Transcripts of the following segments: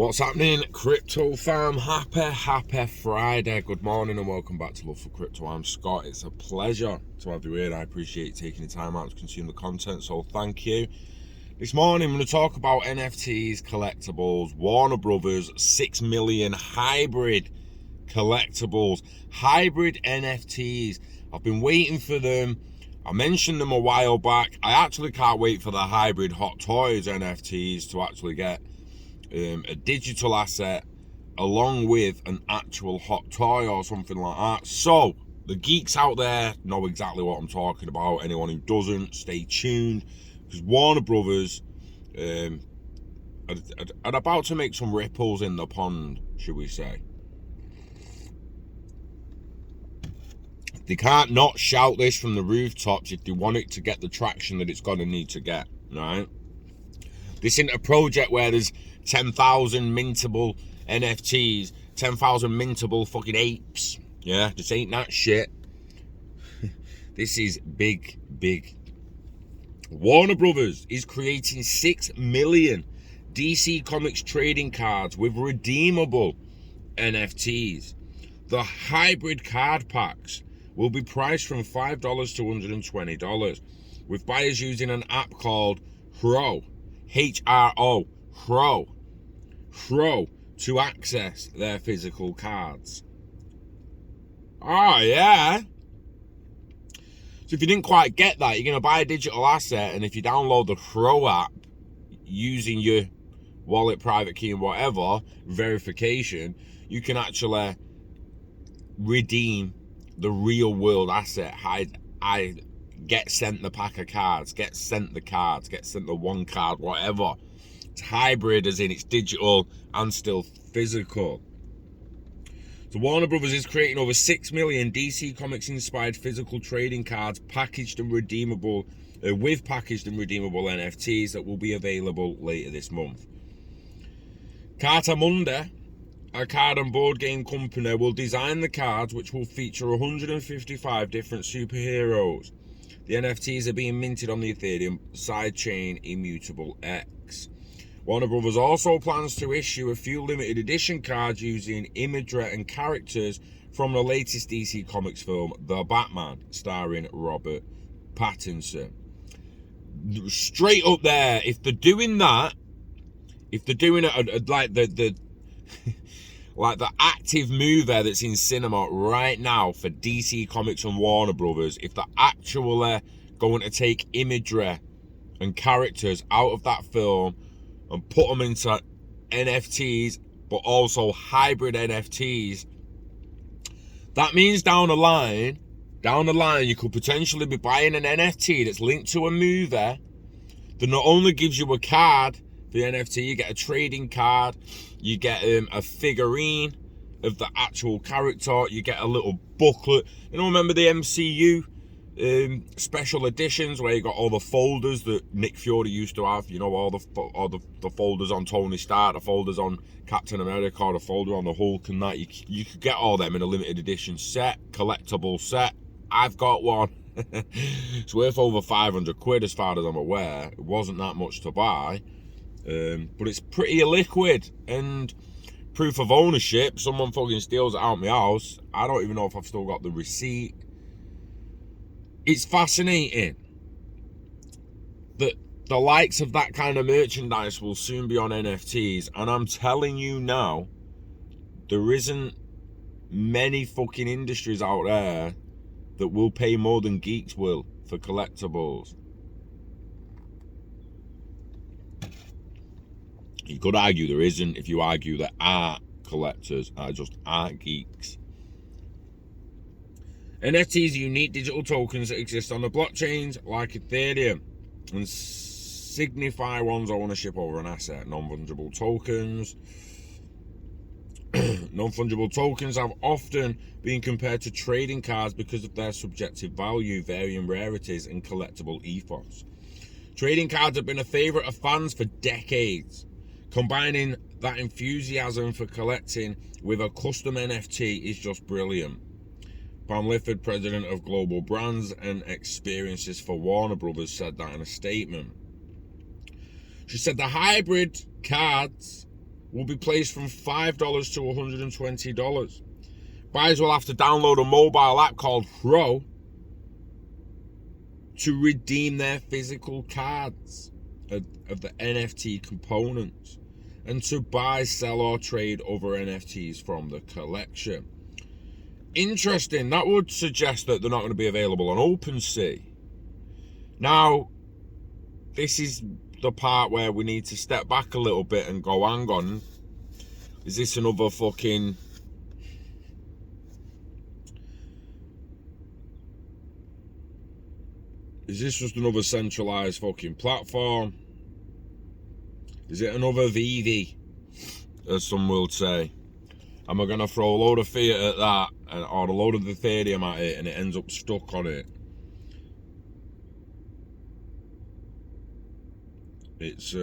What's happening, Crypto fam? Happy Friday. Good morning and welcome back to Love for Crypto. I'm Scott. It's a pleasure to have you here. I appreciate you taking the time out to consume the content, so thank you. This morning I'm going to talk about NFTs, collectibles, Warner Brothers 6 million hybrid collectibles, hybrid NFTs. I've been waiting for them. I mentioned them a while back. I actually can't wait for the hybrid Hot Toys NFTs to actually get a digital asset along with an actual hot toy or something like that. So the geeks out there know exactly what I'm talking about. Anyone who doesn't, stay tuned, because Warner Brothers are about to make some ripples in the pond, should we say. They can't not shout this from the rooftops if they want it to get the traction that it's going to need to get, right? This isn't a project where there's 10,000 mintable NFTs, 10,000 mintable fucking apes. Yeah, this ain't that shit. This is big. Warner Brothers is creating 6 million DC Comics trading cards with redeemable NFTs. The hybrid card packs will be priced from $5 to $120, with buyers using an app called Hro, Hro, to access their physical cards. Oh, yeah. So if you didn't quite get that, you're going to buy a digital asset, and if you download the Hro app using your wallet, private key, and whatever, verification, you can actually redeem the real world asset. I get sent the pack of cards, get sent the one card, whatever. It's hybrid, as in it's digital and still physical. So Warner Brothers is creating over 6 million DC Comics inspired physical trading cards packaged and redeemable with packaged and redeemable NFTs that will be available later this month. Cartamundi, a card and board game company, will design the cards, which will feature 155 different superheroes. The NFTs are being minted on the Ethereum sidechain Immutable X. Warner Brothers also plans to issue a few limited edition cards using imagery and characters from the latest DC Comics film, The Batman, starring Robert Pattinson. Straight up there, if they're doing that, if they're doing it like the like the active movie that's in cinema right now for DC Comics and Warner Brothers, if they're actually going to take imagery and characters out of that film and put them into NFTs, but also hybrid NFTs, that means down the line, you could potentially be buying an NFT that's linked to a movie that not only gives you a card for the NFT, you get a trading card, you get a figurine of the actual character, you get a little booklet. You know, remember the MCU special editions where you got all the folders that Nick Fury used to have? You know, all the folders on Tony Stark, the folders on Captain America, the folder on the Hulk and that. You could get all them in a limited edition set, collectible set. I've got one. It's worth over 500 quid as far as I'm aware. It wasn't that much to buy. But it's pretty illiquid, and proof of ownership, someone fucking steals it out of my house. I don't even know if I've still got the receipt. It's fascinating that the likes of that kind of merchandise will soon be on NFTs, and I'm telling you now, there isn't many fucking industries out there that will pay more than geeks will for collectibles. You could argue there isn't if you argue that art collectors are just art geeks. NFTs are unique digital tokens that exist on the blockchains like Ethereum and signify one's ownership over an asset. Non-fungible tokens. Non-fungible tokens have often been compared to trading cards because of their subjective value, varying rarities, and collectible ethos. Trading cards have been a favourite of fans for decades. Combining that enthusiasm for collecting with a custom NFT is just brilliant. Pam Lifford, president of Global Brands and Experiences for Warner Brothers, said that in a statement. She said the hybrid cards will be placed from $5 to $120. Buyers will have to download a mobile app called Pro to redeem their physical cards of the NFT components and to buy, sell, or trade other NFTs from the collection. Interesting. That would suggest that they're not going to be available on OpenSea. Now, this is the part where we need to step back a little bit and go, hang on, is this another fucking... Is this just another centralised fucking platform? Is it another VV, as some will say? Am I going to throw a load of fiat at that, or a load of Ethereum at it, and it ends up stuck on it? It's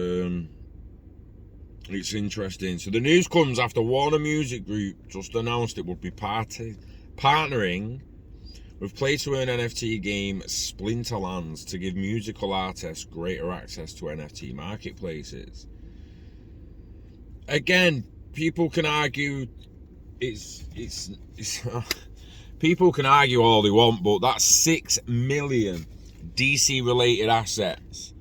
interesting. So the news comes after Warner Music Group just announced it would be partnering with play-to-earn NFT game Splinterlands to give musical artists greater access to NFT marketplaces. Again, people can argue it's people can argue all they want, but that's 6 million DC related assets.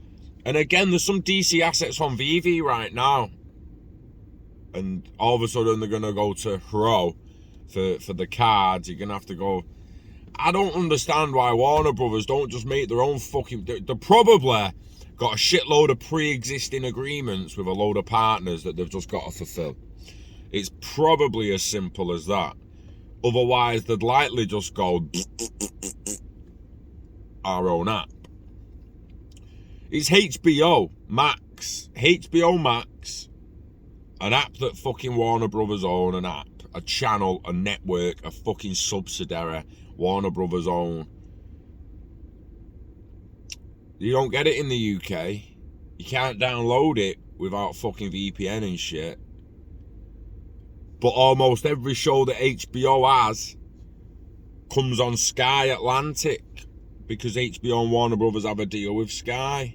And again, there's some DC assets on VV right now. And all of a sudden they're gonna go to Pro for the cards. You're gonna have to go. I don't understand why Warner Brothers don't just make their own fucking... They're probably got a shitload of pre-existing agreements with a load of partners that they've just got to fulfill. It's probably as simple as that. Otherwise, they'd likely just go... our own app. It's HBO Max. HBO Max. An app that fucking Warner Brothers own, an app. A channel, a network, a fucking subsidiary. Warner Brothers own. You don't get it in the UK. You can't download it without fucking VPN and shit. But almost every show that HBO has comes on Sky Atlantic because HBO and Warner Brothers have a deal with Sky.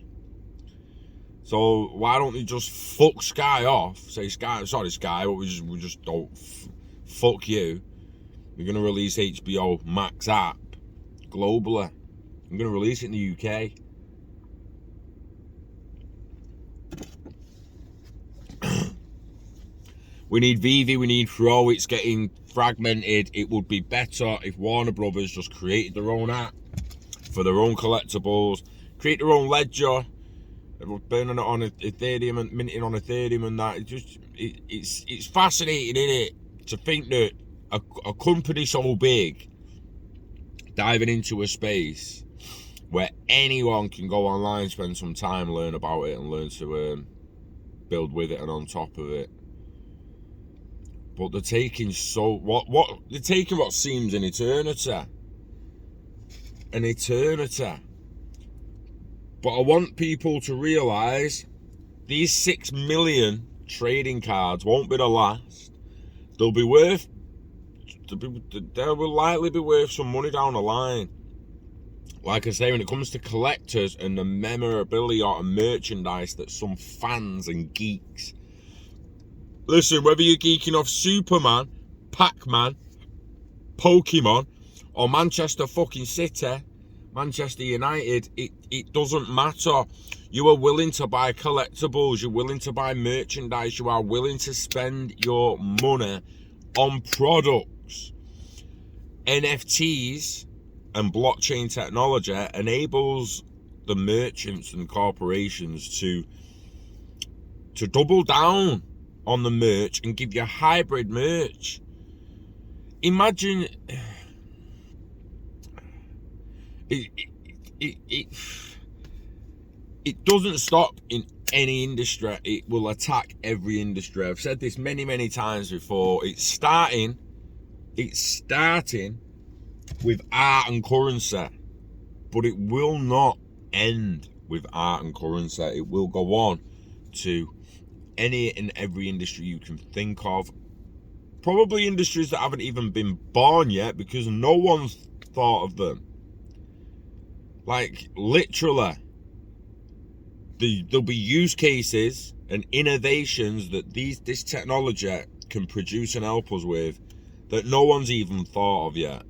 So why don't they just fuck Sky off? Say Sky, sorry Sky, but we just don't fuck you. We're going to release HBO Max app globally. I'm going to release it in the UK. We need VV, we need Pro. It's getting fragmented. It would be better if Warner Brothers just created their own app for their own collectibles, create their own ledger, burning it on Ethereum and minting on Ethereum and that. It's fascinating, isn't it, to think that a company so big diving into a space where anyone can go online, spend some time, learn about it and learn to build with it and on top of it. But they're taking they're taking what seems an eternity. But I want people to realise these 6 million trading cards won't be the last. They will likely be worth some money down the line. Like I say, when it comes to collectors and the memorabilia and merchandise that some fans and geeks... Listen, whether you're geeking off Superman, Pac-Man, Pokemon, or Manchester fucking City, Manchester United, it doesn't matter. You are willing to buy collectibles, you're willing to buy merchandise, you are willing to spend your money on products. NFTs and blockchain technology enables the merchants and corporations to double down on the merch and give you hybrid merch. Imagine it doesn't stop in any industry. It will attack every industry. I've said this many times before. It's starting with art and currency, but it will not end with art and currency. It will go on to any and every industry you can think of. Probably industries that haven't even been born yet because no one's thought of them. Like, literally, there'll be use cases and innovations that this technology can produce and help us with that no one's even thought of yet.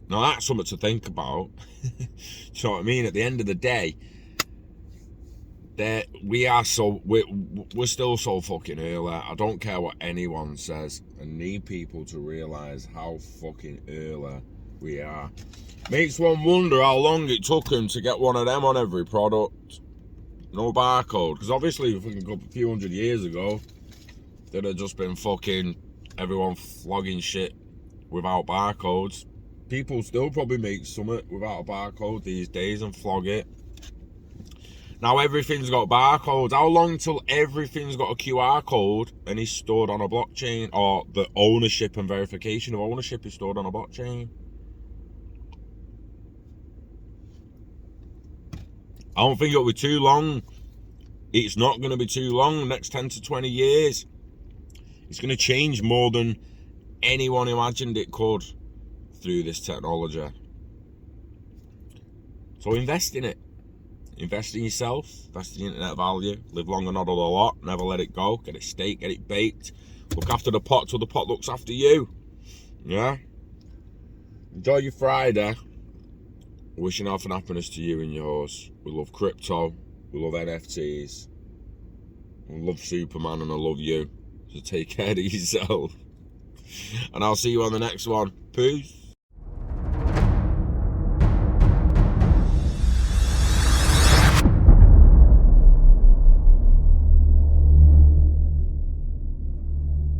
Now that's something to think about. Do you know what I mean? At the end of the day, we're still so fucking early. I don't care what anyone says. I need people to realise how fucking early we are. Makes one wonder how long it took them to get one of them on every product. No barcode. Because obviously, if we can go a few hundred years ago, there'd have just been fucking everyone flogging shit without barcodes. People still probably make something without a barcode these days and flog it. Now everything's got barcodes. How long till everything's got a QR code and is stored on a blockchain, or the ownership and verification of ownership is stored on a blockchain? I don't think it'll be too long. It's not going to be too long. The next 10 to 20 years. It's going to change more than anyone imagined it could through this technology. So invest in it. Invest in yourself. Invest in internet value. Live long and not a lot. Never let it go. Get it staked. Get it baked. Look after the pot till the pot looks after you. Yeah? Enjoy your Friday. Wishing health and happiness to you and yours. We love crypto. We love NFTs. We love Superman and I love you. So take care of yourself. And I'll see you on the next one. Peace.